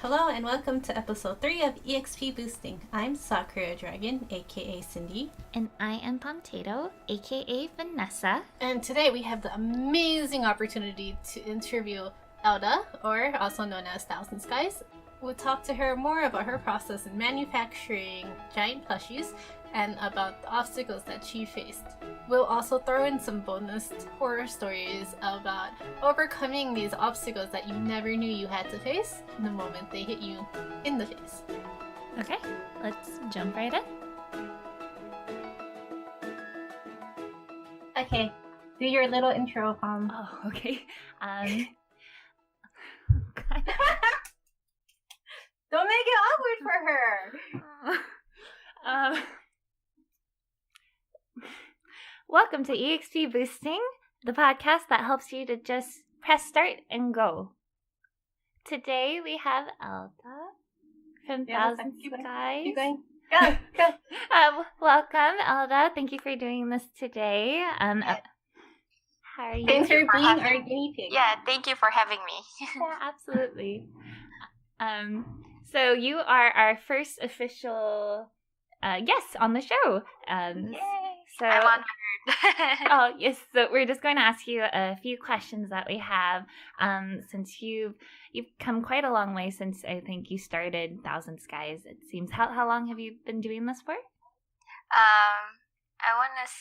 Hello and welcome to episode 3 of EXP Boosting. I'm Sakuradragon, aka Cindy. And I am Potato, aka Vanessa. And today we have the amazing opportunity to interview Elda, or also known as Thousand Skies. We'll talk to her more about her process in manufacturing giant plushies and about the obstacles that she faced. We'll also throw in some bonus horror stories about overcoming these obstacles that you never knew you had to face the moment they hit you in the face. Okay, let's jump right in. Okay, do your little intro, Pom. Oh, okay. Don't make it awkward for her! Welcome to EXP Boosting, the podcast that helps you to just press start and go. Today we have Elda from Thousand Skies. Keep going. Go. Welcome, Elda. Thank you for doing this today. How are you? Thanks for being our guinea pig. Yeah, thank you for having me. Yeah, absolutely. So you are our first official guest on the show. Yay! So I'm honored. oh yes, so we're just going to ask you a few questions that we have. Since you've come quite a long way since I think you started Thousand Skies. It seems. How long have you been doing this for? I want to.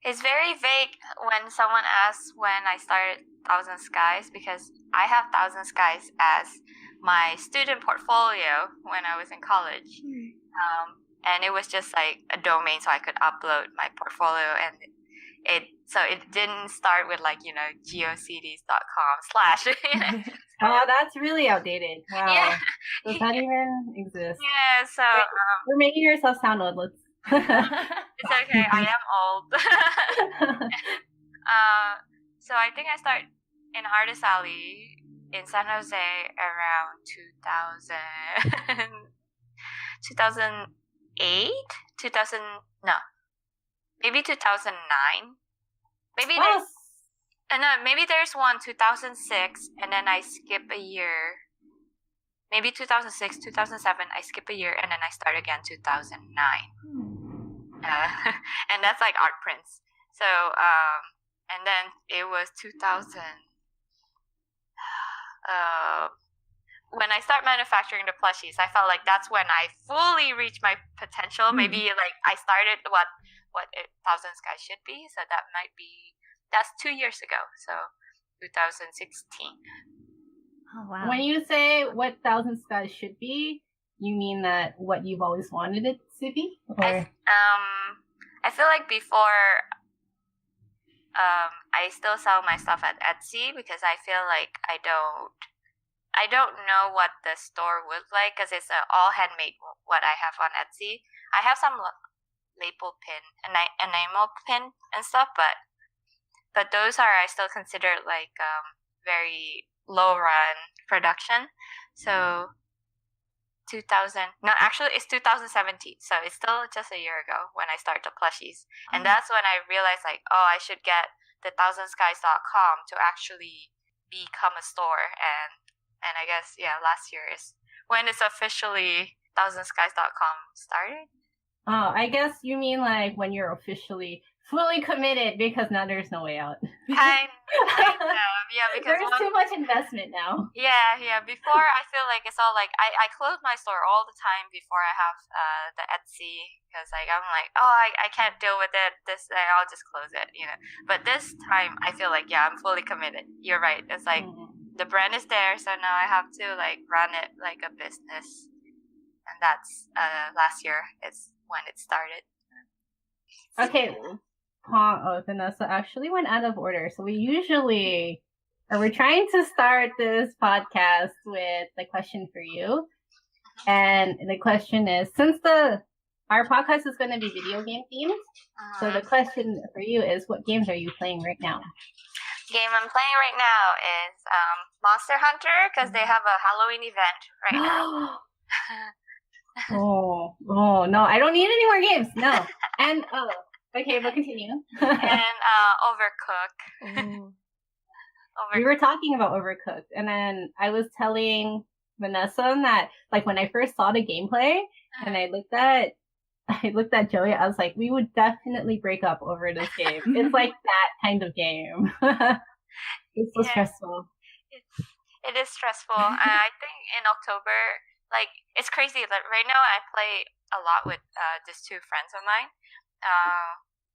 It's very vague when someone asks when I started Thousand Skies because I have Thousand Skies as my student portfolio when I was in college. And it was just like a domain so I could upload my portfolio, and it didn't start with like, geocities.com/. Oh, that's really outdated. Wow. Yeah. Does that even exist? Yeah, so We're making yourself sound old. Let's it's okay, I am old. So I think I started in Artist Alley in San Jose around 2008, maybe 2009. Maybe there's one 2006, and then I skip a year. Maybe 2006, 2007, I skip a year, and then I start again 2009. And that's like art prints. So, and then it was 2000. When I start manufacturing the plushies, I felt like that's when I fully reached my potential. Maybe like I started what Thousand Skies should be. So that's 2 years ago. So 2016. Oh wow! When you say what Thousand Skies should be, you mean that what you've always wanted it to be? Or? I feel like before, I still sell my stuff at Etsy because I feel like I don't know what the store would like because it's all handmade. What I have on Etsy, I have some label pin and enamel pin and stuff, but those are I still consider like very low run production. So 2017. So it's still just a year ago when I started the plushies, and that's when I realized like, oh, I should get the thousandskies.com to actually become a store, and I guess last year is when it's officially thousandskies.com started. Oh, I guess you mean like when you're officially fully committed because now there's no way out. Kind of, yeah, because there's too much investment now. Yeah. Before I feel like it's all like I close my store all the time before I have the Etsy because like I'm like, oh, I can't deal with it. I'll just close it, But this time I feel like I'm fully committed. You're right. It's like the brand is there, so now I have to like run it like a business, and that's last year is when it started. Okay. Vanessa actually went out of order. So we're trying to start this podcast with the question for you. And the question is, since our podcast is going to be video game themed, so the question for you is, what games are you playing right now? Game I'm playing right now is Monster Hunter because they have a Halloween event right now. Oh, no, I don't need any more games. No. And, okay, but continue. And Overcooked. We were talking about Overcooked, and then I was telling Vanessa on that. Like when I first saw the gameplay and I looked at Joey, I was like, we would definitely break up over this game. It's like that kind of game. It's so stressful. It is stressful. I think in October, like, it's crazy. Like, right now, I play a lot with these two friends of mine.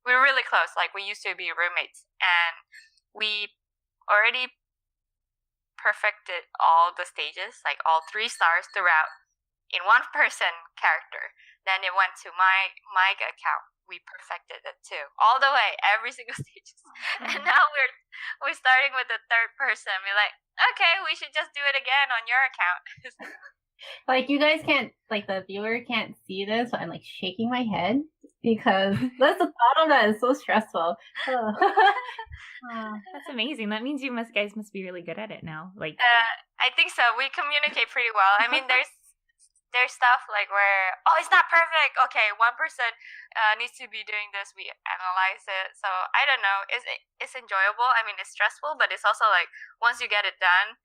We were really close. Like, we used to be roommates. And we already perfected all the stages, like all 3 stars throughout in one person character. Then it went to my account. We perfected it too, all the way, every single stage. And now we're starting with the third person. We're like, okay, we should just do it again on your account. Like, you guys can't, like, the viewer can't see this, but I'm like shaking my head because that's the thought of that is so stressful. That's amazing. That means you guys must be really good at it now. Like, I think so. We communicate pretty well. I mean, there's stuff like where, oh, it's not perfect. Okay, one person needs to be doing this. We analyze it. So I don't know. It's enjoyable. I mean, it's stressful, but it's also like once you get it done.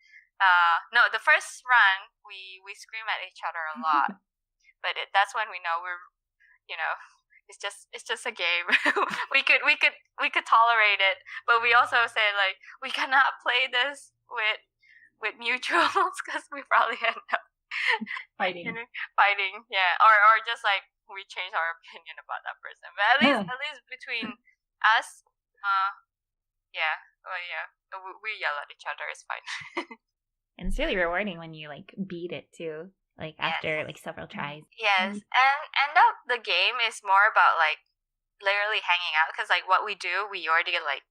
No, the first run we scream at each other a lot, but that's when we know we're, it's just a game. we could tolerate it, but we also say like we cannot play this with neutrals because we probably end up fighting. Yeah, or just like we change our opinion about that person. But at least between us, we yell at each other. It's fine. And it's really rewarding when you like beat it too. Like after like several tries. Yes, and the game is more about like literally hanging out because like what we do, we already like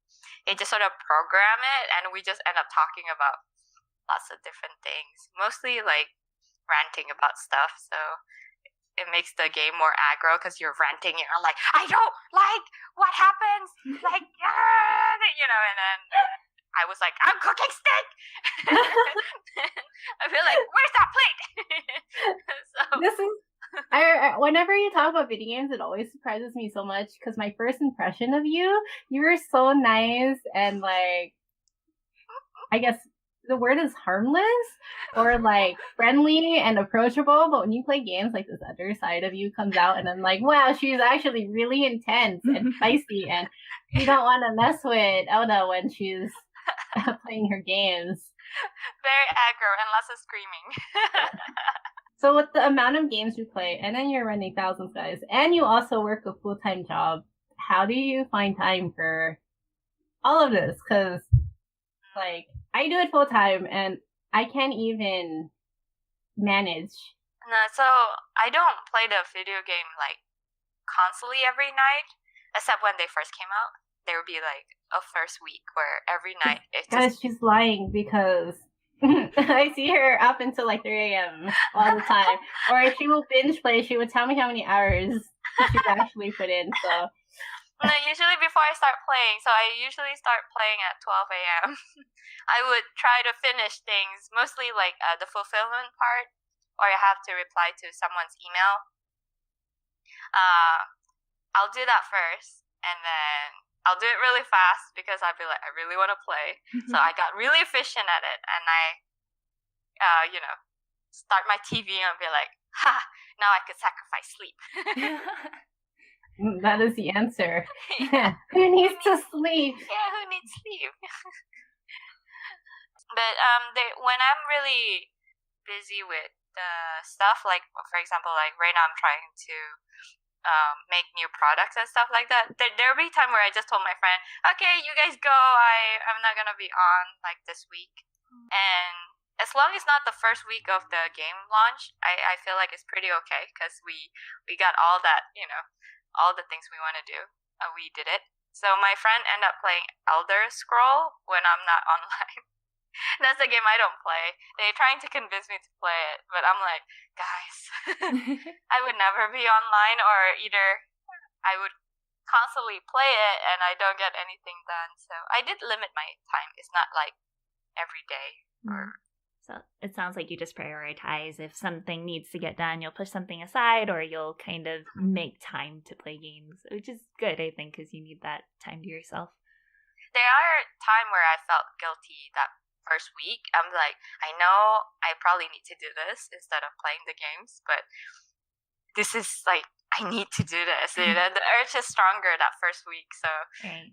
it just sort of program it, and we just end up talking about lots of different things, mostly like ranting about stuff. So it makes the game more aggro because you're ranting. You're like, I don't like what happens, like, and then. I was like, I'm cooking steak. I feel like, where's that plate? So. This is, whenever you talk about video games, it always surprises me so much because my first impression of you were so nice and like, I guess the word is harmless or like friendly and approachable. But when you play games, like this other side of you comes out, and I'm like, wow, she's actually really intense and feisty, and you don't want to mess with Elda when she's playing her games. Very aggro and lots of screaming. So with the amount of games you play, and then you're running Thousands Guys, and you also work a full-time job, how do you find time for all of this? Because, like, I do it full-time, and I can't even manage. No, so I don't play the video game, like, constantly every night, except when they first came out. There would be like a first week where every night it's just... she's lying because I see her up until like 3 a.m. all the time. Or if she will binge play, she would tell me how many hours she's actually put in. So no, usually before I start playing, so I usually start playing at 12 a.m. I would try to finish things, mostly like the fulfillment part, or I have to reply to someone's email. I'll do that first, and then I'll do it really fast because I'll be like, I really want to play. So I got really efficient at it, and I, start my TV and be like, ha, now I could sacrifice sleep. That is the answer. Yeah. Who needs to sleep? Yeah, who needs sleep? But when I'm really busy with stuff, like, for example, like right now I'm trying to make new products and stuff like that. There'll be time where I just told my friend, okay, you guys go, I'm not gonna be on like this week. And as long as not the first week of the game launch, I feel like it's pretty okay because we got all that, all the things we want to do. We did it. So my friend ended up playing Elder Scroll when I'm not online. That's a game I don't play. They're trying to convince me to play it, but I'm like, guys, I would never be online, or either I would constantly play it and I don't get anything done. So I did limit my time. It's not like every day. So it sounds like you just prioritize. If something needs to get done, you'll push something aside, or you'll kind of make time to play games, which is good, I think, because you need that time to yourself. There are times where I felt guilty that first week, I'm like, I know I probably need to do this instead of playing the games, but this is like, I need to do this. You know, the urge is stronger that first week. So Right.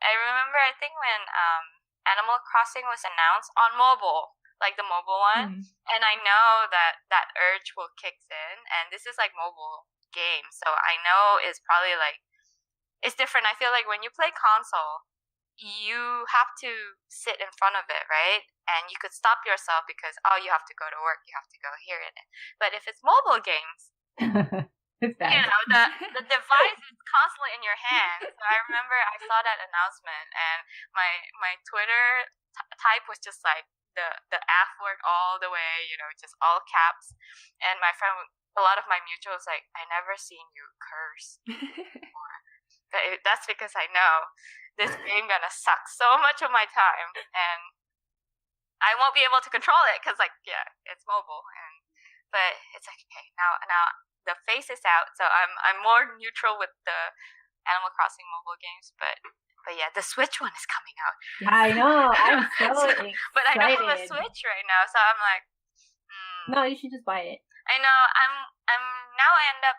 I remember, I think when Animal Crossing was announced on mobile, like the mobile one, and I know that urge will kick in, and this is like mobile game, so I know it's probably like, it's different. I feel like when you play console, you have to sit in front of it, right? And you could stop yourself because, oh, you have to go to work, you have to go here and there. But if it's mobile games, It's bad. you know, the device is constantly in your hand. So I remember I saw that announcement, and my Twitter type was just like the F word all the way, you know, just all caps. And my friend, a lot of my mutuals, like, I never seen you curse before. But that's because I know this game gonna suck so much of my time, and I won't be able to control it because, like, yeah, it's mobile. But it's like, okay, now the face is out, so I'm more neutral with the Animal Crossing mobile games. But yeah, the Switch one is coming out. I know. I'm so excited. But I don't have a Switch right now, so I'm like, No, you should just buy it. I know. I'm now. I end up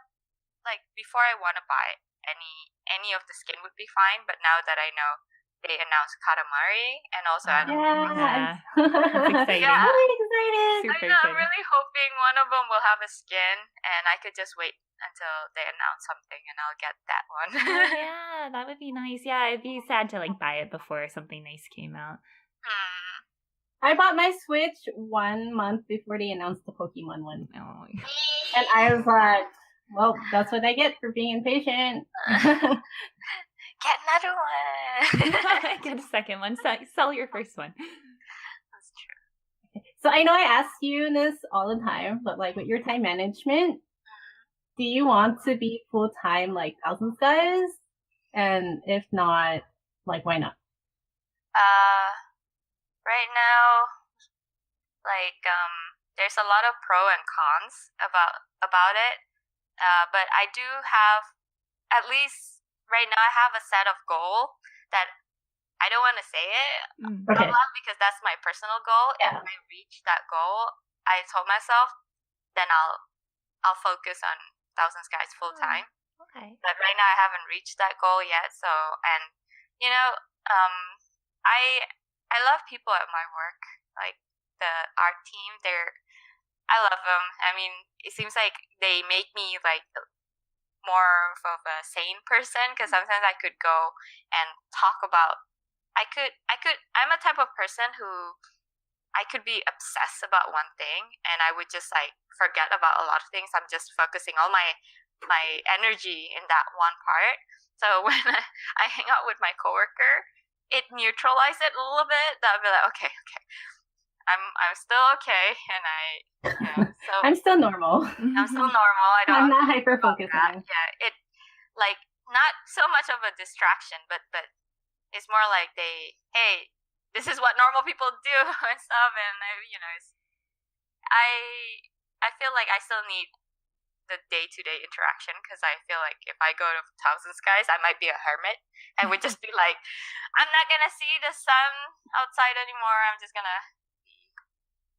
like, before I want to buy any of the skin would be fine, but now that I know they announced Katamari and also Yeah. That's exciting. Yeah. I'm really excited. Super I know, I'm exciting. really hoping one of them will have a skin, and I could just wait until they announce something, and I'll get that one. Yeah, that would be nice. Yeah, it'd be sad to like buy it before something nice came out. I bought my Switch 1 month before they announced the Pokemon one. Oh. And I was like, well, that's what I get for being impatient. Get another one. Get a second one. Sell your first one. That's true. So I know I ask you this all the time, but like with your time management, do you want to be full-time like Thousand Skies? And if not, like, why not? Right now, like, there's a lot of pro and cons about it. But I do have, at least right now, I have a set of goal that I don't want to say it Okay. out loud because that's my personal goal. Yeah. If I reach that goal, I told myself, then I'll focus on Thousand Skies full time. Okay. But right now, I haven't reached that goal yet. So, and you know, I love people at my work, like the art team. I love them. I mean, it seems like they make me like more of a sane person, because sometimes I could go and talk about. I'm a type of person who I could be obsessed about one thing, and I would just like forget about a lot of things. I'm just focusing all my energy in that one part. So when I hang out with my coworker, it neutralizes it a little bit. That I'll be like, okay, I'm still okay, and so I'm still normal. I'm still normal. I'm not hyper focused. Yeah, it like not so much of a distraction, but it's more like hey, this is what normal people do and stuff, and I feel like I still need the day-to-day interaction, because I feel like if I go to Thousand Skies, I might be a hermit. I would just be like, I'm not gonna see the sun outside anymore. I'm just gonna be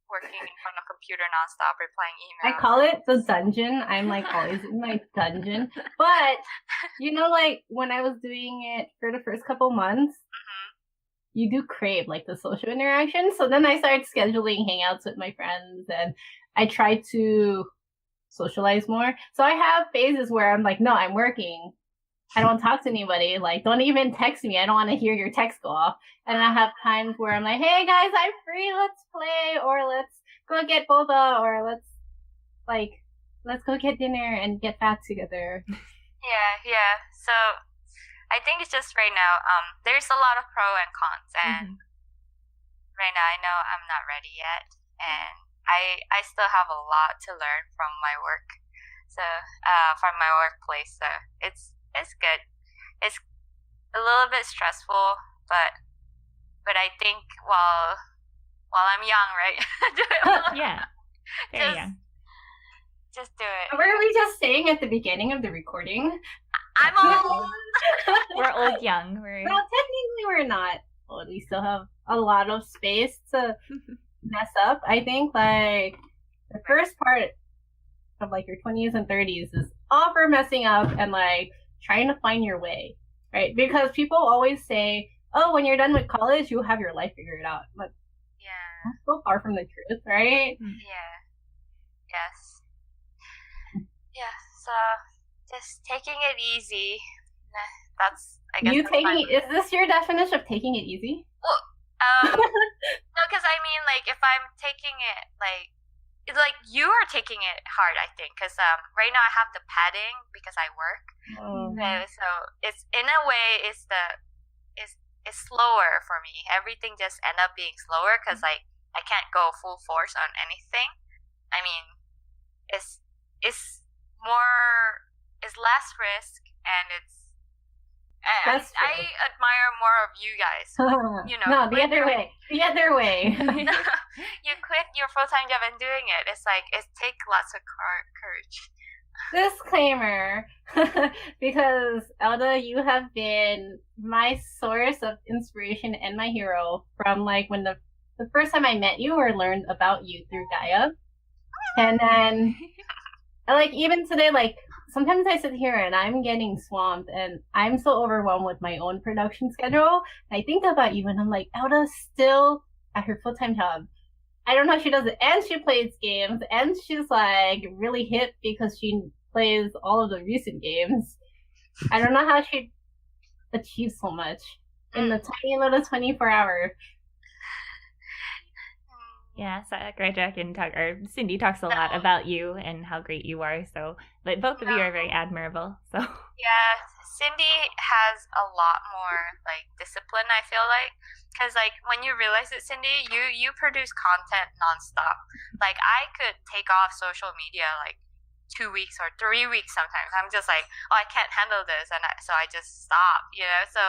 working in front of a computer nonstop, replying emails. I call it the dungeon. I'm like always in my dungeon. But like when I was doing it for the first couple months, you do crave like the social interaction. So then I started scheduling hangouts with my friends, and I try to socialize more. So I have phases where I'm like, no, I'm working. I don't want to talk to anybody. Like, don't even text me. I don't want to hear your text go off. And I have times where I'm like, hey guys, I'm free. Let's play, or let's go get boba, or let's go get dinner and get fat together. Yeah. So I think it's just right now, there's a lot of pro and cons, and right now I know I'm not ready yet, and I still have a lot to learn from my work, so from my workplace. So it's good. It's a little bit stressful, but I think while I'm young, right? Yeah. Very young. Just do it. Were we just saying at the beginning of the recording? I'm old. We're old young. Well, technically we're not old. We still have a lot of space to mess up. I think like the first part of like your 20s and 30s is all for messing up and like trying to find your way, right? Because people always say, oh, when you're done with college, you'll have your life figured out. But Yeah. that's so far from the truth, right? Yeah. Yes. Yeah. So just taking it easy. That's I guess. Is this your definition of taking it easy? Well, no, because I mean, like, if I'm taking it, like, it's like you are taking it hard, I think, because right now I have the padding because I work, so it's in a way it's slower for me. Everything just end up being slower because like I can't go full force on anything. I mean, it's less risk and I admire more of you guys. You know, no, the other way. The other way. You quit your full-time job and doing it. It's like it takes lots of courage. Disclaimer, because Elda, you have been my source of inspiration and my hero from like when the first time I met you or learned about you through Gaia, and then like even today, like. Sometimes I sit here and I'm getting swamped and I'm so overwhelmed with my own production schedule. I think about you and I'm like, Elda's still at her full-time job. I don't know how she does it. And she plays games and she's like really hip because she plays all of the recent games. I don't know how she achieves so much in the tiny little 24 hours. Yeah, Sakuradragon Cindy talks a lot about you and how great you are. So, but both of you are very admirable. So yeah, Cindy has a lot more like discipline. I feel like because like when you realize it, Cindy, you produce content nonstop. Like I could take off social media like 2 weeks or 3 weeks sometimes. I'm just like, oh, I can't handle this, and so I just stop. You know, so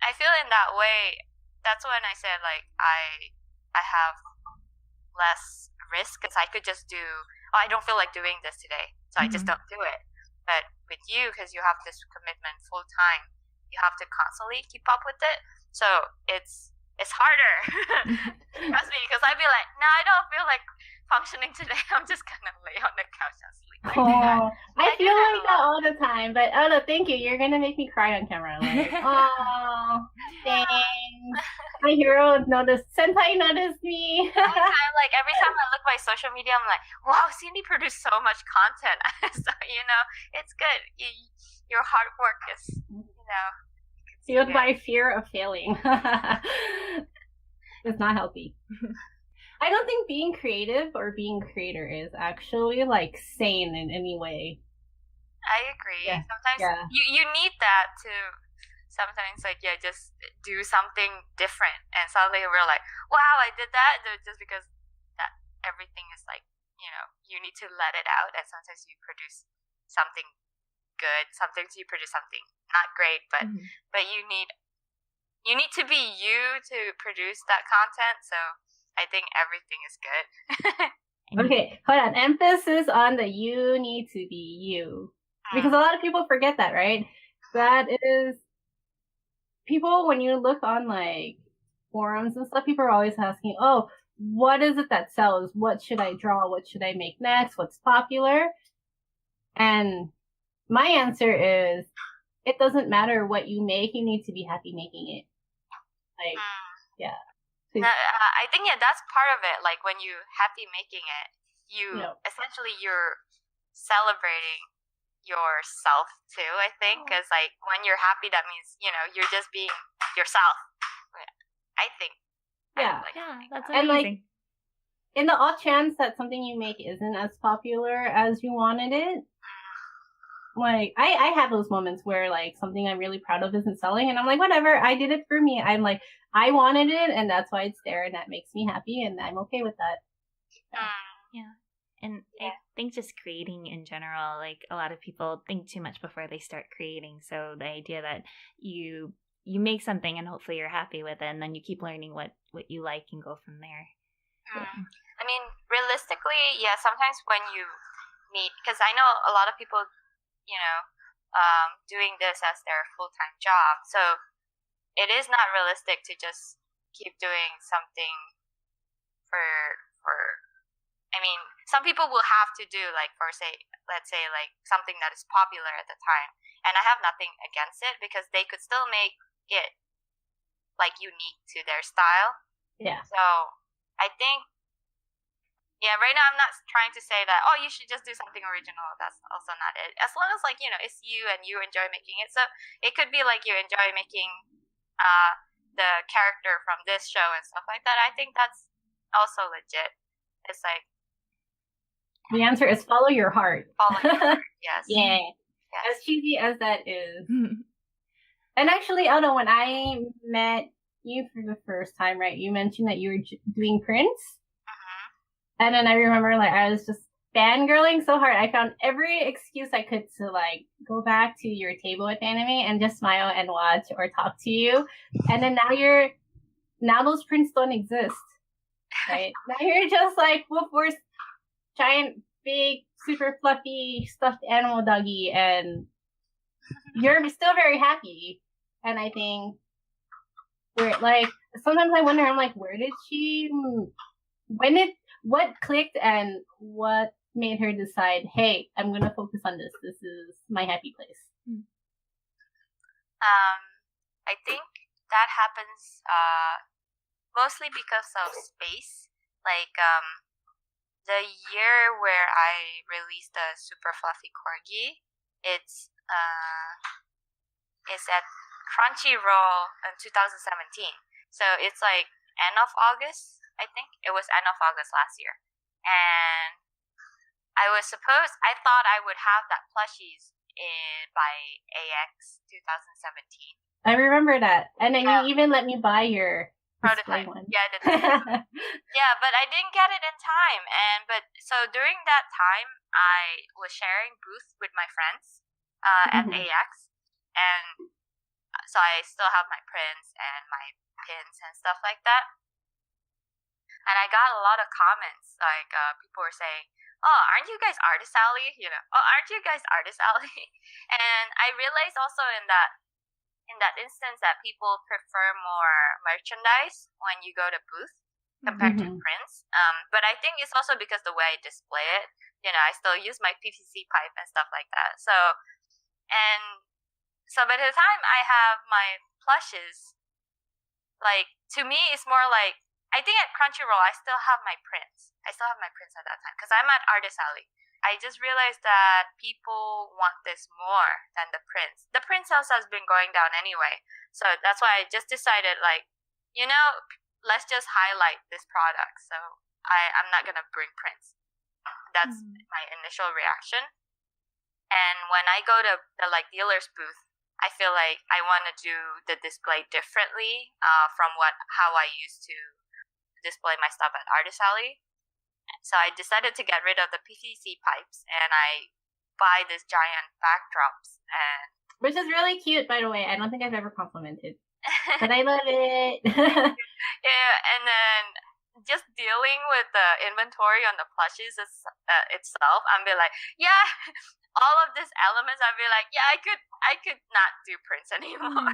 I feel in that way. That's when I said like I have less risk because I could just do, oh, I don't feel like doing this today, so I just don't do it. But with you, because you have this commitment full time, you have to constantly keep up with it, so it's harder. Trust me, because I'd be like, no, I don't feel like functioning today. I'm just gonna lay on the couch and sleep. Oh, I feel like that all the time. But Elda, thank you. You're gonna make me cry on camera. Like, oh, thanks. My hero noticed. Senpai noticed me. Like every time I look at my social media, I'm like, wow, Cindy produced so much content. So you know, it's good. Your hard work is, you know, fueled by fear of failing. It's not healthy. I don't think being creative or being creator is actually like sane in any way. I agree. Yeah. Sometimes you need that to sometimes like just do something different and suddenly we're like, wow, I did that just because that everything is like, you know, you need to let it out and sometimes you produce something good, sometimes you produce something not great, but you need to be you to produce that content, so I think everything is good. Okay, hold on. Emphasis on the you need to be you. Because a lot of people forget that, right? That is, people, when you look on like forums and stuff, people are always asking, oh, what is it that sells? What should I draw? What should I make next? What's popular? And my answer is, it doesn't matter what you make, you need to be happy making it. Like, yeah. I think that's part of it. Like when you happy making it, essentially you're celebrating yourself too. I think because like when you're happy, that means you're just being yourself. I think. Yeah, that's amazing. And like in the off chance that something you make isn't as popular as you wanted it, like I have those moments where like something I'm really proud of isn't selling, and I'm like, whatever, I did it for me. I'm like, I wanted it, and that's why it's there, and that makes me happy, and I'm okay with that. Yeah. And I think just creating in general, like a lot of people think too much before they start creating. So the idea that you make something and hopefully you're happy with it, and then you keep learning what you like and go from there. I mean, realistically, sometimes when you need, because I know a lot of people, doing this as their full-time job. So it is not realistic to just keep doing something for I mean, some people will have to do like for let's say like something that is popular at the time, and I have nothing against it because they could still make it like unique to their style. Yeah. So I think, yeah, right now I'm not trying to say that, oh, you should just do something original. That's also not it. As long as like, it's you and you enjoy making it. So it could be like you enjoy making the character from this show and stuff like that. I think that's also legit. It's like, the answer is follow your heart. Follow your heart, yes. Yeah. Yes. As cheesy as that is. And actually, Elda, when I met you for the first time, right, you mentioned that you were doing prints. And then I remember, like, I was just fangirling so hard. I found every excuse I could to, like, go back to your table with anime and just smile and watch or talk to you. And then now those prints don't exist, right? Now you're just like, Wolf giant, big, super fluffy, stuffed animal doggy, and you're still very happy. And I think sometimes I wonder, I'm like, what clicked and what made her decide, hey, I'm going to focus on this. This is my happy place. I think that happens mostly because of space. Like, the year where I released the Super Fluffy Corgi, it's at Crunchyroll in 2017. So it's like end of August, I think. It was end of August last year. And I thought I would have that plushies by AX 2017. I remember that. And then you even let me buy your prototype one. Yeah, I did. Yeah, but I didn't get it in time. So during that time, I was sharing booth with my friends at AX, and so I still have my prints and my pins and stuff like that. And I got a lot of comments, like people were saying, "Oh, aren't you guys Artist Alley? Oh, aren't you guys Artist Alley?" And I realized also in that instance that people prefer more merchandise when you go to booth compared to prints. But I think it's also because the way I display it, I still use my PVC pipe and stuff like that. So by the time I have my plushes, like, to me, it's more like, I think at Crunchyroll, I still have my prints. I still have my prints at that time because I'm at Artist Alley. I just realized that people want this more than the prints. The print sales has been going down anyway. So that's why I just decided, like, let's just highlight this product. So I'm not going to bring prints. That's my initial reaction. And when I go to the, like, dealer's booth, I feel like I want to do the display differently from how I used to display my stuff at Artist Alley. So I decided to get rid of the PVC pipes and I buy this giant backdrops, which is really cute, by the way. I don't think I've ever complimented, but I love it. Yeah, and then just dealing with the inventory on the plushies itself, I'm be like, yeah, all of these elements, I'd be like, yeah, I could not do prints anymore.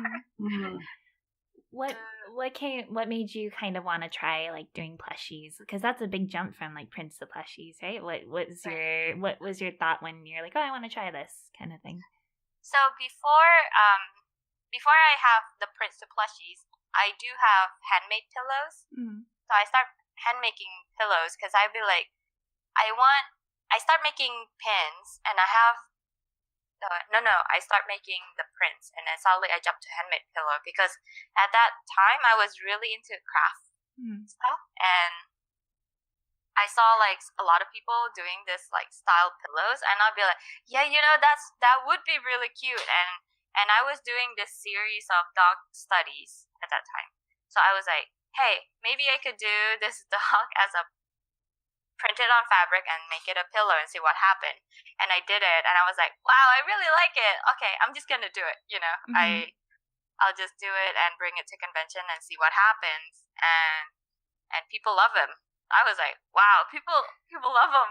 What made you kind of want to try like doing plushies? Because that's a big jump from like prints to plushies, right? What was your thought when you're like, oh, I want to try this kind of thing? So before I have the prints to plushies, I do have handmade pillows. So I start hand making pillows because I'd be like, I start making pins and I have. I start making the prints, and then suddenly I jumped to handmade pillow because at that time I was really into craft stuff, and I saw like a lot of people doing this like style pillows, and I'll be like, yeah, that would be really cute, and I was doing this series of dog studies at that time, so I was like, hey, maybe I could do this dog as a print it on fabric and make it a pillow and see what happened. And I did it, and I was like, wow, I really like it. Okay, I'm just gonna do it. I'll just do it and bring it to convention and see what happens. And people love him. I was like, wow, people love him.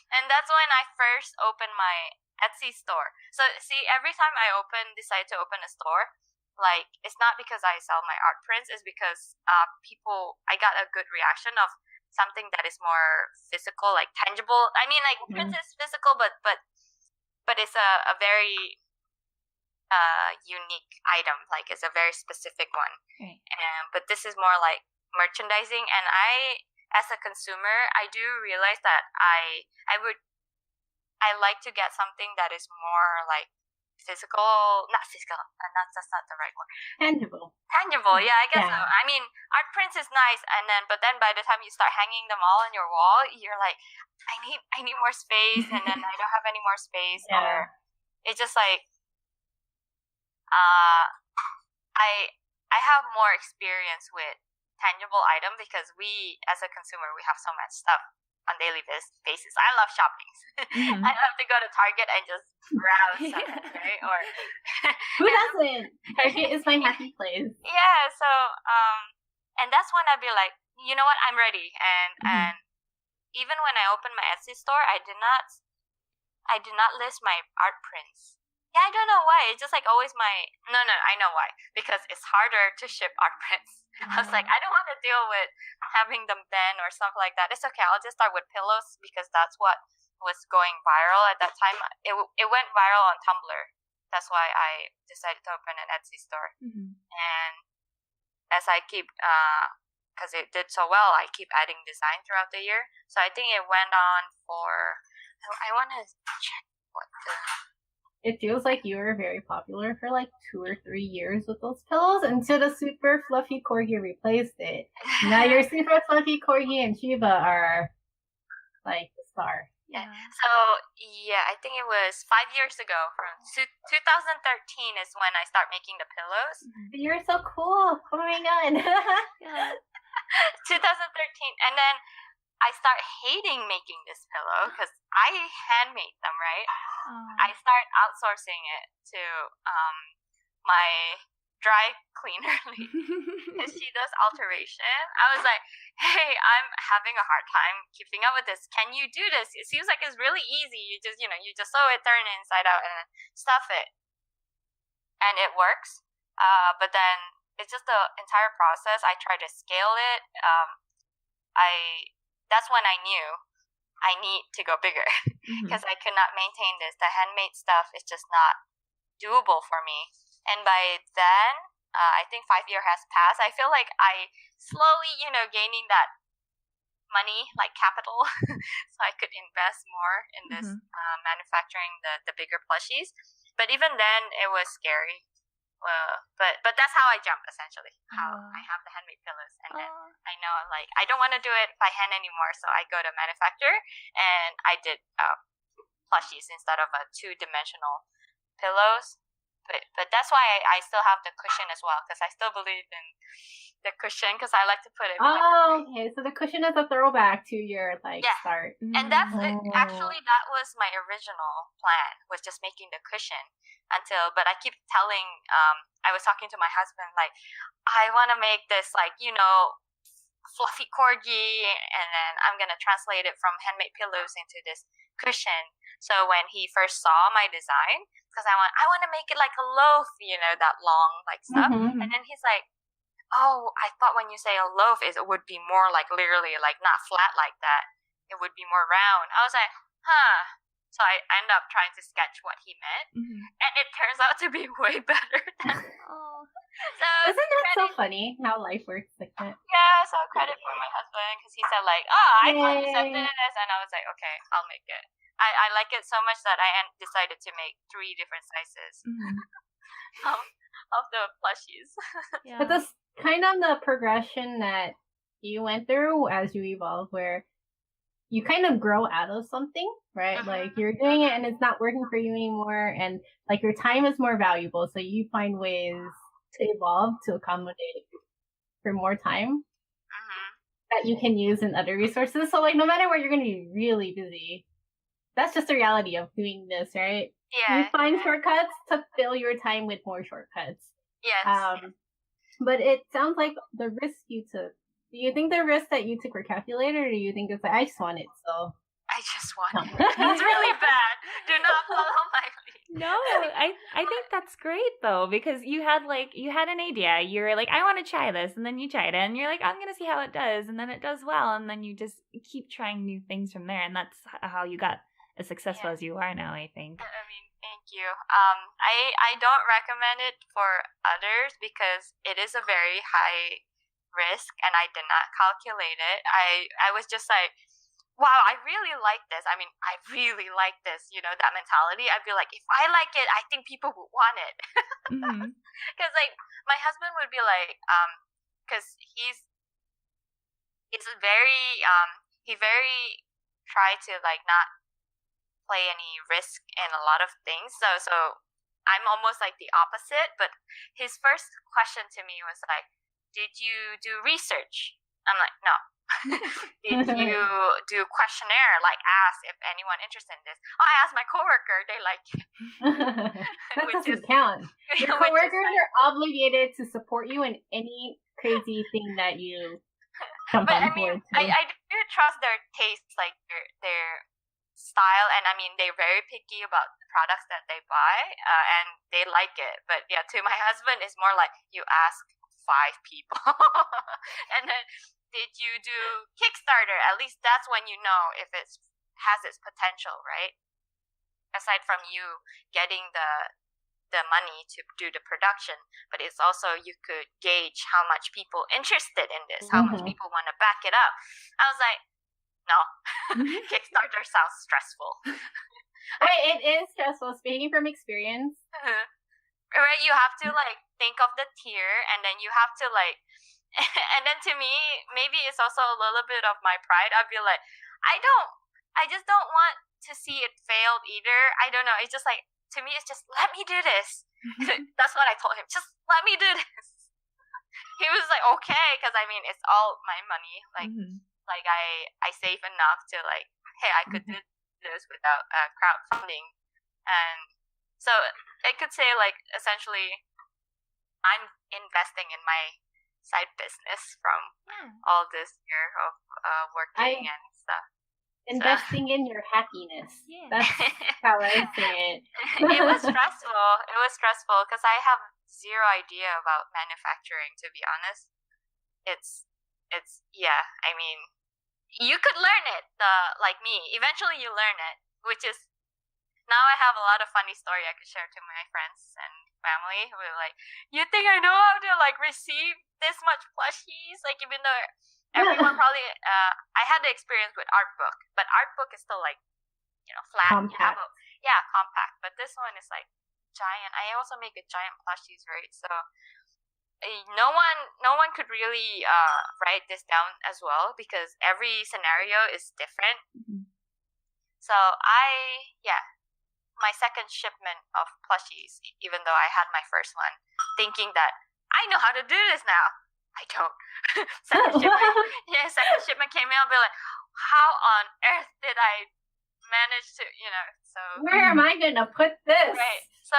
And that's when I first opened my Etsy store. So see, every time I decide to open a store, like, it's not because I sell my art prints, it's because I got a good reaction of something that is more physical, like tangible. I mean, like, prints is physical, but it's a very unique item. Like, it's a very specific one. Right. But this is more like merchandising, and I, as a consumer, I do realize that I like to get something that is more like that's not the right word. Tangible, yeah, I guess so. I mean, art prints is nice, but then by the time you start hanging them all on your wall, you're like, I need more space, and then I don't have any more space, or it's just like, I have more experience with tangible item because we, as a consumer, we have so much stuff on daily basis. I love shopping. I love to go to Target and just browse something, right? Or who doesn't? Target is my happy place. Yeah. So and that's when I'd be like, you know what, I'm ready. And even when I opened my Etsy store, I did not list my art prints. Yeah, I don't know why. It's just like always no, I know why. Because it's harder to ship art prints. I was like, I don't want to deal with having them bend or something like that. It's okay. I'll just start with pillows because that's what was going viral at that time. It went viral on Tumblr. That's why I decided to open an Etsy store. And as I keep, because it did so well, I keep adding design throughout the year. So I think it went on for, I want to check what the... It feels like you were very popular for like 2 or 3 years with those pillows until the Super Fluffy Corgi replaced it. Now your Super Fluffy Corgi and Shiba are like the star. Yeah. So, yeah, I think it was 5 years ago. From 2013 is when I start making the pillows. You're so cool. Oh my god. 2013. And then I start hating making this pillow because I handmade them, right? I start outsourcing it to my dry cleaner lady because she does alteration. I was like, hey, I'm having a hard time keeping up with this. Can you do this? It seems like it's really easy. You just sew it, turn it inside out, and then stuff it. And it works. But then it's just the entire process. I try to scale it. That's when I knew I need to go bigger because I could not maintain this. The handmade stuff is just not doable for me. And by then, I think 5 years has passed. I feel like I slowly, gaining that money, like capital, so I could invest more in this manufacturing the bigger plushies. But even then, it was scary. But that's how I jump, essentially. How I have the handmade pillows, and then I know, like, I don't want to do it by hand anymore, so I go to manufacturer, and I did plushies instead of a 2-dimensional pillows. But that's why I still have the cushion as well, because I still believe in the cushion, because I like to put it. Okay. So the cushion is a throwback to your start. And that's actually that was my original plan, was just making the cushion. But I keep telling, I was talking to my husband, like, I want to make this, like, fluffy corgi, and then I'm going to translate it from handmade pillows into this cushion. So when he first saw my design, because I want to make it like a loaf, that long, like, stuff. And then he's like, oh, I thought when you say a loaf, it would be more like literally, like, not flat like that. It would be more round. I was like, huh. So I end up trying to sketch what he meant, and it turns out to be way better than. So isn't that so funny how life works like that? Yeah, so credit for my husband, because he said, like, oh, I thought you said this, and I was like, okay, I'll make it. I like it so much that I decided to make 3 different sizes of the plushies. But that's kind of the progression that you went through as you evolve, where you kind of grow out of something, right? Like, you're doing it and it's not working for you anymore, and like your time is more valuable, so you find ways to evolve to accommodate for more time that you can use in other resources. So, like, no matter what, you're going to be really busy. That's just the reality of doing this, right? Yeah. You find shortcuts to fill your time with more shortcuts. Yes. But it sounds like the risk you took. Do you think the risk that you took were calculated, or do you think it's like, I just want it, so... I just want it. It's really bad. Do not follow my lead. No, I think that's great though, because you had an idea. You were like, I want to try this, and then you tried it, and you're like, I'm gonna see how it does, and then it does well, and then you just keep trying new things from there, and that's how you got as successful as you are now, I think. I mean, thank you. I don't recommend it for others because it is a very high risk, and I did not calculate it. I was just like, wow, I really like this. I mean, I really like this, that mentality. I'd be like, if I like it, I think people would want it. Mm-hmm. Because, like, my husband would be like, because he's very, he very tried to, like, not play any risk in a lot of things. So I'm almost like the opposite. But his first question to me was like, did you do research? I'm like, no. Did you do questionnaire, like ask if anyone interested in this? Oh, I asked my coworker, they like it. That doesn't count. Your coworkers are obligated to support you in any crazy thing that you jump but on I mean, board. I do trust their tastes, like their style, and I mean, they're very picky about the products that they buy, and they like it. But yeah, to my husband, it's more like you ask 5 people, and then did you do Kickstarter? At least that's when you know if it has its potential, right? Aside from you getting the money to do the production, but it's also you could gauge how much people interested in this, how much people want to back it up. I was like, no, Kickstarter sounds stressful. Right, it is stressful. Speaking from experience, right? You have to like think of the tier, and then you have to like. And then to me, maybe it's also a little bit of my pride. I'd be like, I just don't want to see it failed either. I don't know. It's just like, to me, it's just, let me do this. That's what I told him. Just let me do this. He was like, okay. Cause I mean, it's all my money. Like, like I save enough to like, hey, I could do this without crowdfunding. And so I could say like, essentially, I'm investing in my side business from all this year of working and stuff. Investing in your happiness. Yeah. That's how I say it. It was stressful. It was stressful because I have zero idea about manufacturing, to be honest. It's yeah, I mean, you could learn it, like me. Eventually you learn it, which is, now I have a lot of funny story I could share to my friends and family who are like, you think I know how to like receive this much plushies? Like, even though everyone probably, I had the experience with art book, but art book is still like, flat. Compact. Yeah, compact. But this one is like giant. I also make a giant plushies, right? So no one could really write this down as well because every scenario is different. So my second shipment of plushies, even though I had my first one, thinking that I know how to do this now. I don't. Second shipment came in, I'll be like, how on earth did I manage to, so. Where am I going to put this? Right. So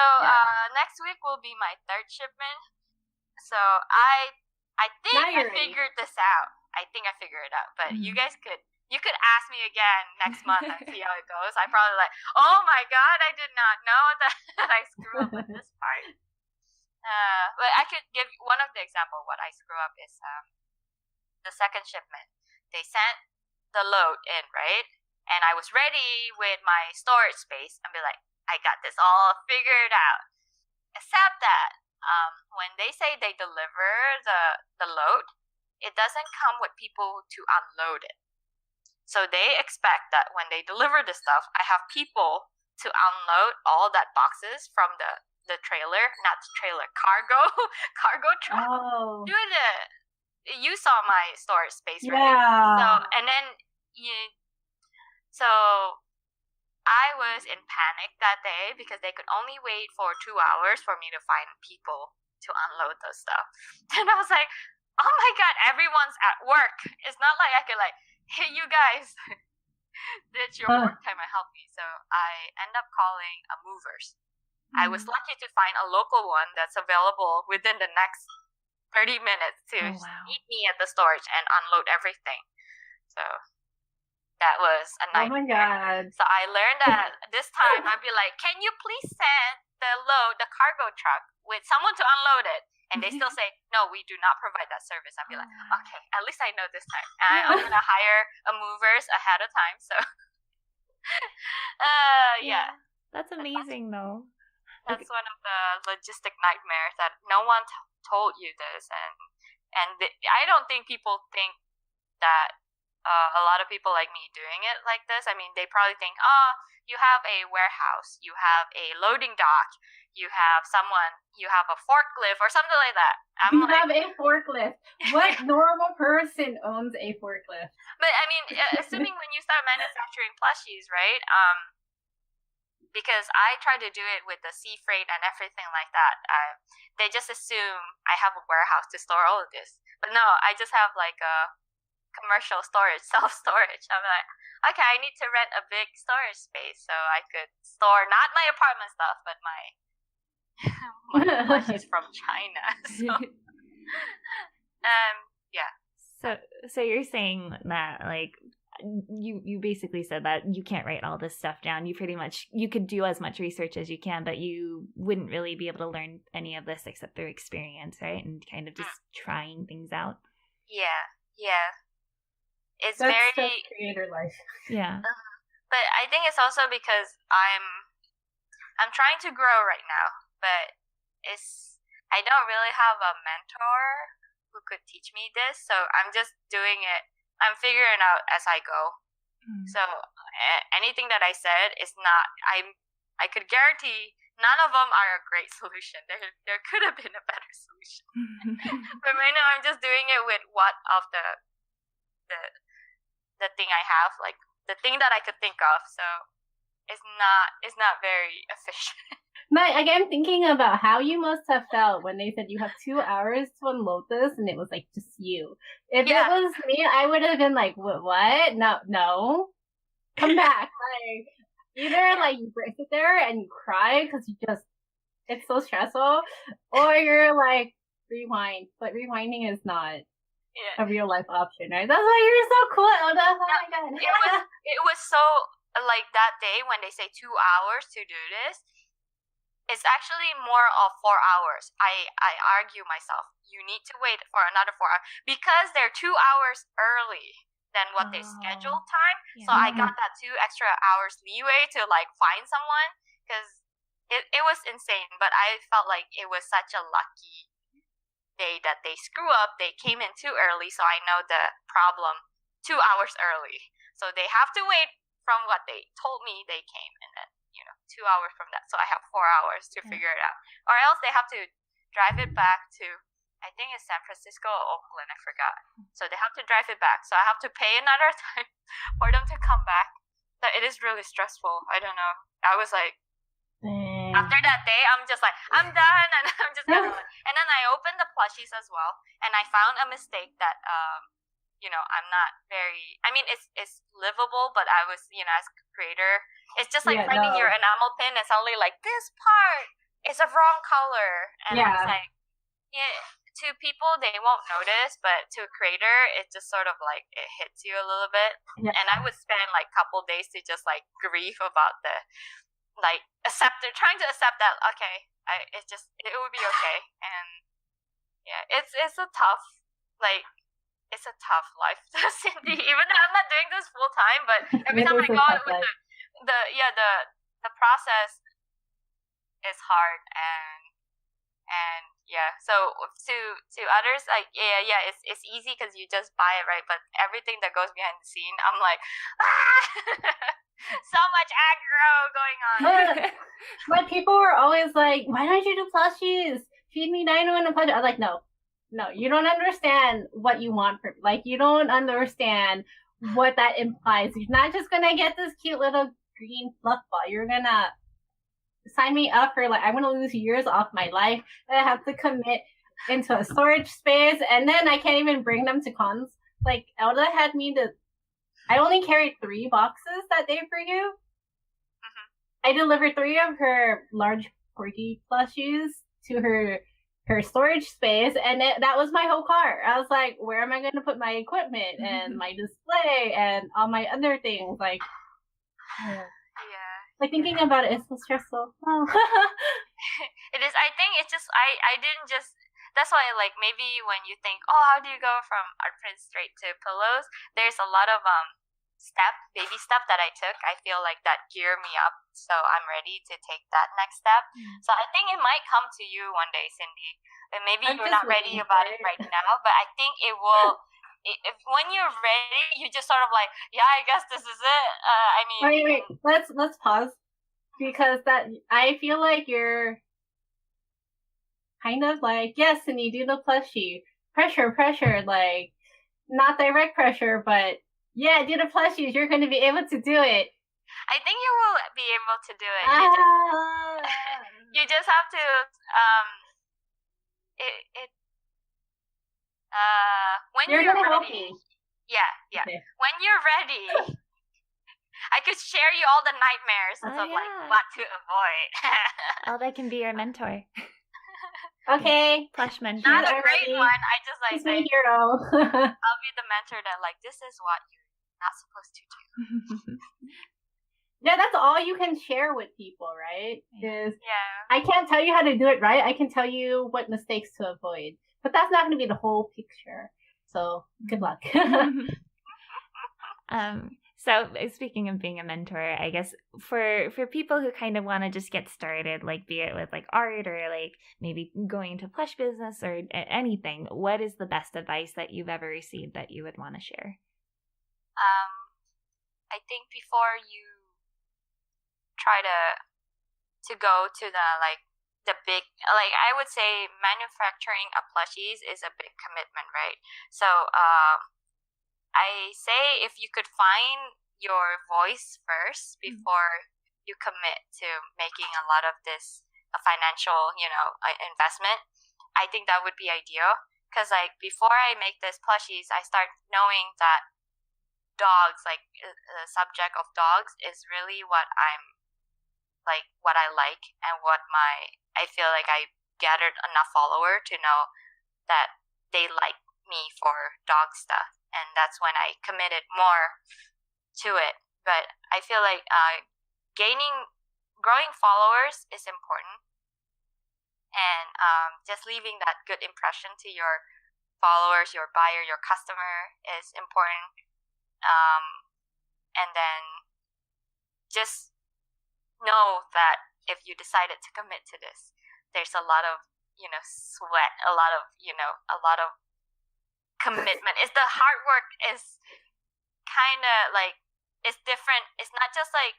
next week will be my third shipment. So I think I figured this out. I think I figured it out. But you guys you could ask me again next month and see how it goes. I'm probably like, oh my god, I did not know that I screw up with this part. But I could give one of the example. What I screw up is the second shipment. They sent the load in, right? And I was ready with my storage space and be like, I got this all figured out. Except that when they say they deliver the load, it doesn't come with people to unload it. So they expect that when they deliver the stuff, I have people to unload all that boxes from the trailer, not the trailer, cargo truck. Oh. You saw my storage space, right? Yeah. So, and then so I was in panic that day because they could only wait for 2 hours for me to find people to unload those stuff. And I was like, oh my god, everyone's at work. It's not like I could like, hey, you guys, did your work time and help me. So I end up calling a movers. I was lucky to find a local one that's available within the next 30 minutes to meet me at the storage and unload everything. So That was a Oh my nightmare. god. So I learned that this time I'd be like, can you please send the cargo truck with someone to unload it? And they still say, no, we do not provide that service. I'd be like, okay, at least I know this time. I'm going to hire a movers ahead of time. So, yeah. That's amazing, though. That's one of the logistic nightmares that no one told you this. And I don't think people think that a lot of people like me doing it like this. I mean, they probably think, oh, you have a warehouse, you have a loading dock, you have a forklift or something like that. You have a forklift. What normal person owns a forklift? But I mean, assuming when you start manufacturing plushies, right? Because I try to do it with the sea freight and everything like that. They just assume I have a warehouse to store all of this. But no, I just have like a commercial storage, self-storage. I'm like, okay, I need to rent a big storage space so I could store not my apartment stuff, but my plushies from China. So, yeah. So you're saying that like you basically said that you can't write all this stuff down. You could do as much research as you can, but you wouldn't really be able to learn any of this except through experience, right? And kind of just trying things out. Yeah. That's very creator life. Yeah. But I think it's also because I'm trying to grow right now, but I don't really have a mentor who could teach me this, so I'm just doing it. I'm figuring out as I go. So anything that I said is not. I could guarantee none of them are a great solution. There could have been a better solution. But right now I'm just doing it with what of the thing I have, like the thing that I could think of. So it's not very efficient. I'm thinking about how you must have felt when they said you have 2 hours to unload this, and it was like just you. If it was me, I would have been like, what? No, come back. Like either like you sit there and you cry because it's so stressful, or you're like rewind. But rewinding is not a real life option, right? That's why you're so cool, Elda. Oh my god. It was so like that day when they say 2 hours to do this. It's actually more of 4 hours. I argue myself. You need to wait for another 4 hours because they're 2 hours early than what they scheduled time. Yeah. So I got that 2 extra hours leeway to like find someone because it was insane. But I felt like it was such a lucky day that they screw up. They came in too early, so I know the problem 2 hours early. So they have to wait from what they told me they came, and then 2 hours from that. So I have 4 hours to figure it out. Or else they have to drive it back to, I think it's San Francisco or Oakland, I forgot. So they have to drive it back. So I have to pay another time for them to come back. So it is really stressful. I don't know. I was like, after that day, I'm just like, I'm done. And I'm just gonna and then I opened the plushies as well. And I found a mistake that, I'm not very, I mean, it's livable, but I was, as a creator, it's just like finding your enamel pin and suddenly like, this part is a wrong color. And it's like, to people, they won't notice, but to a creator, it just sort of like, it hits you a little bit. Yeah. And I would spend like a couple days to just like grieve about like, trying to accept that, okay, it would be okay. And yeah, it's a tough, like, it's a tough life, Cindy. Even though I'm not doing this full time, but every time I go out with the process is hard, and so to others, like it's easy because you just buy it, right? But everything that goes behind the scene, I'm like, so much aggro going on. But people were always like, why don't you do plushies? Feed me Dino and a plushie. I was like, no, you don't understand what you want from, like, you don't understand what that implies. You're not just gonna get this cute little green fluff ball. You're gonna sign me up for, like, I'm gonna lose years off my life. I have to commit into a storage space, and then I can't even bring them to cons. Like, Elda had me I only carried 3 boxes that day for you. I delivered 3 of her large Corgi plushies to her her storage space, and that was my whole car. I was like, where am I going to put my equipment and my display and all my other things? Like, like thinking about it is so stressful. Oh. It is. I think it's just I didn't just. That's why, like, maybe when you think, oh, how do you go from art prints straight to pillows? There's a lot of baby step that I took. I feel like that gear me up, so I'm ready to take that next step. So I think it might come to you one day, Cindy. And maybe you're not ready about it right now, but I think it will. If when you're ready, you just sort of like, yeah, I guess this is it. I mean, wait. Let's pause, because that I feel like you're kind of like, yes, and you do the plushie pressure, like not direct pressure, but yeah, do the plushies. You're going to be able to do it. I think you will be able to do it. You just have to when you're ready. Help me. Yeah. Okay. When you're ready, I could share you all the nightmares of like what to avoid. Elda can be your mentor. Okay. Plush mentor. Not a great one. I just like my hero. I'll be the mentor that like, this is what you're not supposed to do. Yeah, that's all you can share with people, right? I can't tell you how to do it right. I can tell you what mistakes to avoid, but that's not going to be the whole picture. So good luck. So speaking of being a mentor, I guess for people who kind of want to just get started, like be it with like art or like maybe going into plush business or anything, what is the best advice that you've ever received that you would want to share? I think before you try to go to the big, like I would say manufacturing a plushies is a big commitment, right? So I say if you could find your voice first before you commit to making a lot of this financial, investment, I think that would be ideal. Because like before I make this plushies, I start knowing that dogs, like the subject of dogs, is really what I like and what I feel like I gathered enough follower to know that they like me for dog stuff. And that's when I committed more to it. But I feel like growing followers is important, and just leaving that good impression to your followers, your buyer, your customer is important. And then just know that if you decided to commit to this, there's a lot of sweat, a lot of commitment. It's the hard work is kind of like, it's different. It's not just like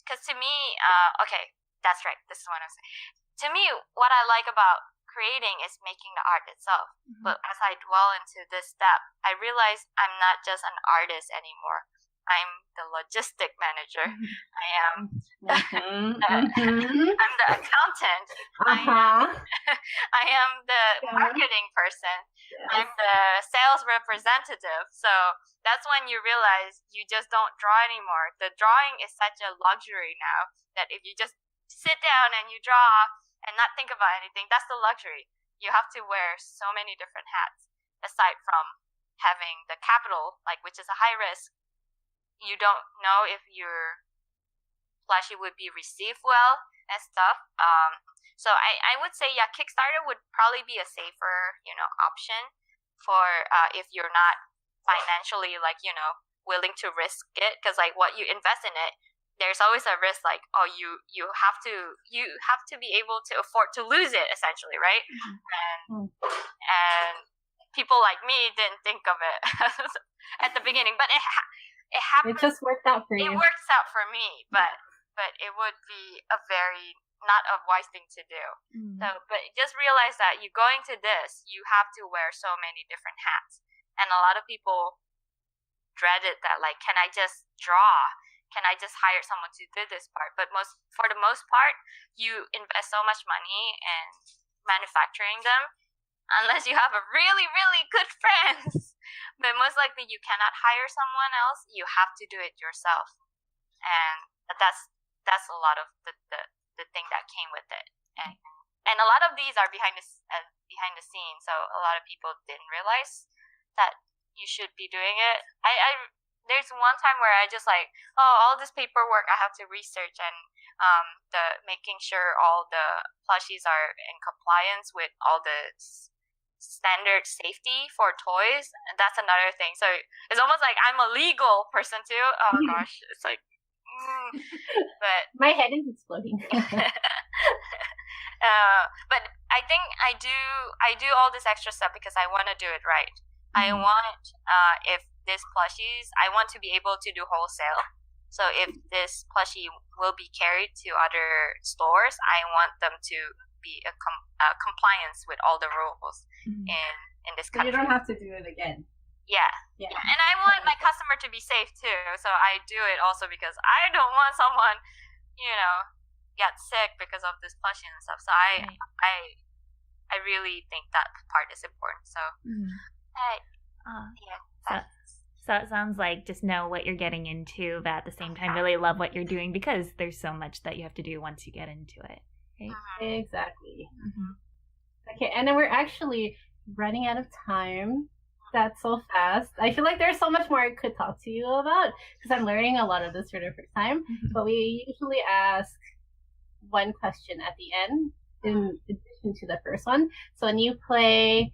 because to me, okay, that's right, this is what I'm saying. To me, what I like about creating is making the art itself. But as I dwell into this step, I realize I'm not just an artist anymore. I'm the logistic manager. I am I'm the accountant. I am the marketing person. I'm the sales representative. So that's when you realize you just don't draw anymore. The drawing is such a luxury now that if you just sit down and you draw and not think about anything, that's the luxury. You have to wear so many different hats aside from having the capital, like, which is a high risk. You don't know if your plushie would be received well and stuff. So I would say, yeah, Kickstarter would probably be a safer, option for if you're not financially, willing to risk it. Because, like, what you invest in it, there's always a risk, like, oh, you have to be able to afford to lose it, essentially, right? And people like me didn't think of it at the beginning, but it happened. It just worked out for you. It works out for me, but it would be a very not a wise thing to do. So, but just realize that you going to this, you have to wear so many different hats, and a lot of people dreaded that. Like, can I just draw? Can I just hire someone to do this part? But for the most part, you invest so much money in manufacturing them, unless you have a really, really good friends. But most likely you cannot hire someone else. You have to do it yourself. And that's a lot of the thing that came with it. And and a lot of these are behind the scenes, so a lot of people didn't realize that you should be doing it. There's one time where I just like, oh, all this paperwork I have to research, and the making sure all the plushies are in compliance with all the standard safety for toys. That's another thing. So it's almost like I'm a legal person too. Oh gosh, it's like, but my head is exploding. But I think I do all this extra stuff because I want to do it right. I want, if this plushies, I want to be able to do wholesale. So if this plushie will be carried to other stores, I want them to be a compliance with all the rules in this country. So you don't have to do it again. Yeah. And I want my customer to be safe too. So I do it also because I don't want someone, get sick because of this plushie and stuff. So I really think that part is important. So So it sounds like just know what you're getting into, but at the same time really love what you're doing, because there's so much that you have to do once you get into it. Right? Exactly. Okay, and then we're actually running out of time. That's so fast. I feel like there's so much more I could talk to you about because I'm learning a lot of this for the first time. But we usually ask one question at the end in addition to the first one. So when you play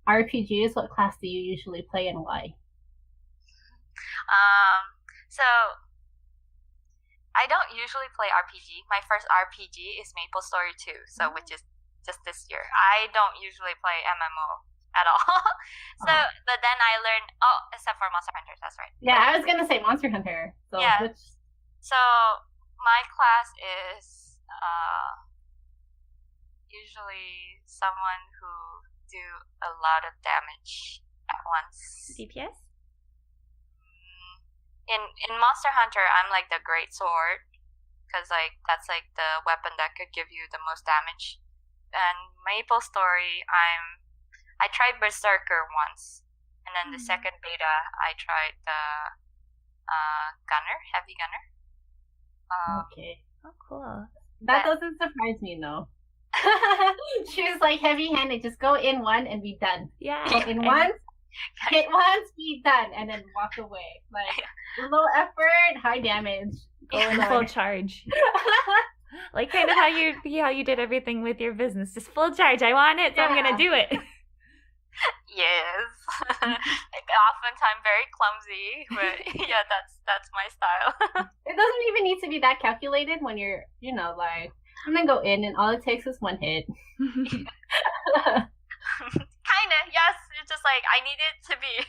RPGs, what class do you usually play and why? So I don't usually play RPG. My first RPG is Maple Story 2, so which is just this year. I don't usually play MMO at all. But then I learned, except for Monster Hunter, that's right. Yeah, I was gonna say Monster Hunter. So yeah. So my class is usually someone who do a lot of damage at once. DPS? In Monster Hunter, I'm like the Great Sword, because like that's like the weapon that could give you the most damage. And Maple Story, I tried Berserker once, and then the second beta, I tried the heavy gunner. Okay. Oh, cool. That doesn't surprise me, no. She was like heavy-handed, just go in one and be done. Yeah. Go in once, hit once, be done, and then walk away. Like low effort, high damage. Full charge. Like kind of how you did everything with your business. Just full charge. I want it, so I'm gonna do it. Yes. Like oftentimes very clumsy, but yeah, that's my style. It doesn't even need to be that calculated when you're, like, I'm gonna go in and all it takes is one hit. Kinda, yes. It's just like I need it to be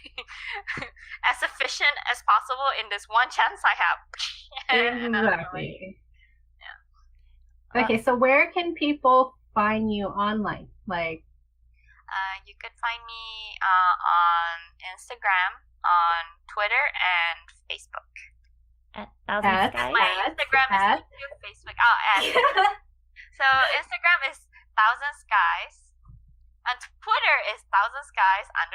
as efficient as possible in this one chance I have. Exactly. Yeah. Okay, so where can people find you online? Like, you could find me on Instagram, on Twitter, and Facebook. At Thousand Skies? My Instagram is Facebook. So Instagram is Thousand Skies. And Twitter is Thousand Skies _.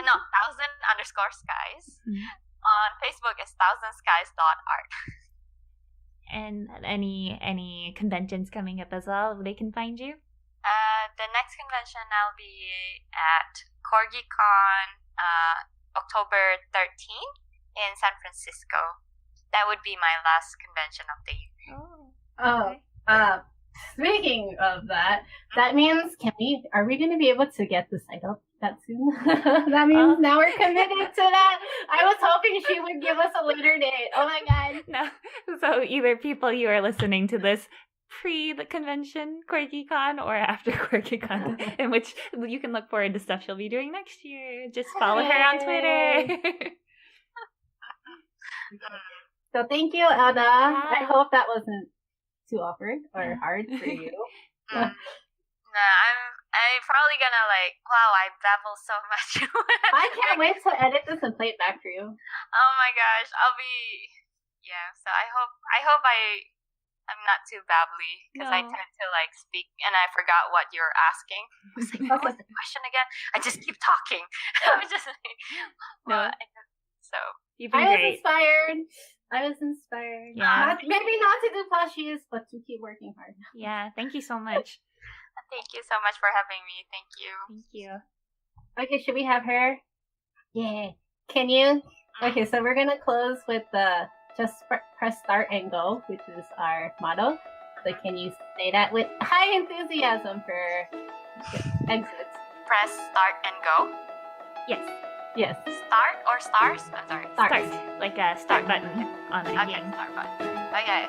No, 1000_skies. On Facebook is thousandskies.art. And any conventions coming up as well, they can find you? The next convention I'll be at CorgiCon October 13th in San Francisco. That would be my last convention of the year. Speaking of that, that means are we going to be able to get the site up that soon? That means now we're committed to that. I was hoping she would give us a later date. Oh my god. No. So either people you are listening to this pre the convention, CorgiCon, or after CorgiCon, in which you can look forward to stuff she'll be doing next year. Just follow her on Twitter. So thank you, Elda. I hope that wasn't too awkward or hard for you. No, I'm probably gonna wow, I babble so much. I can't wait to edit this and play it back for you. Oh my gosh, so I hope I'm not too babbly, because I tend to speak and I forgot what you're asking. I was like, what was the question again? I just keep talking. I was just like, so you've been I was great. inspired. I was inspired. Yeah. Maybe not to do plushies, but to keep working hard. Yeah, thank you so much. Thank you so much for having me. Thank you. Thank you. Okay, should we have her? Yeah. Can you? Okay, so we're gonna close with the just press start and go, which is our motto. So can you say that with high enthusiasm for exits? Press start and go. Yes. Yes. Start or stars? I'm sorry. Start. Like a start button on a Okay, game. start button. Okay.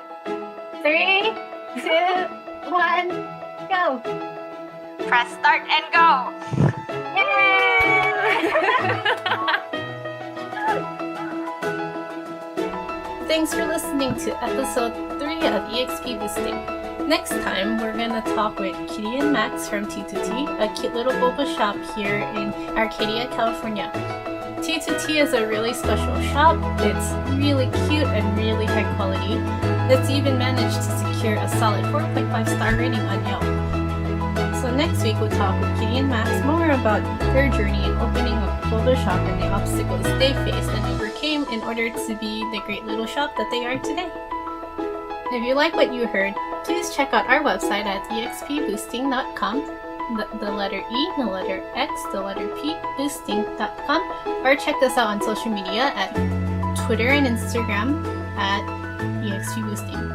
3, 2, 1, go! Press start and go. Yay! Thanks for listening to episode 3 of EXP Boosting. Next time, we're gonna talk with Kitty and Max from T2T, a cute little boba shop here in Arcadia, California. T2T is a really special shop. It's really cute and really high quality. It's even managed to secure a solid 4.5-star rating on Yelp. So next week, we'll talk with Kitty and Max more about their journey in opening a boba shop and the obstacles they faced and overcame in order to be the great little shop that they are today. If you like what you heard, please check out our website at expboosting.com, the letter E, the letter X, the letter P, boosting.com, or check us out on social media at Twitter and Instagram at expboosting.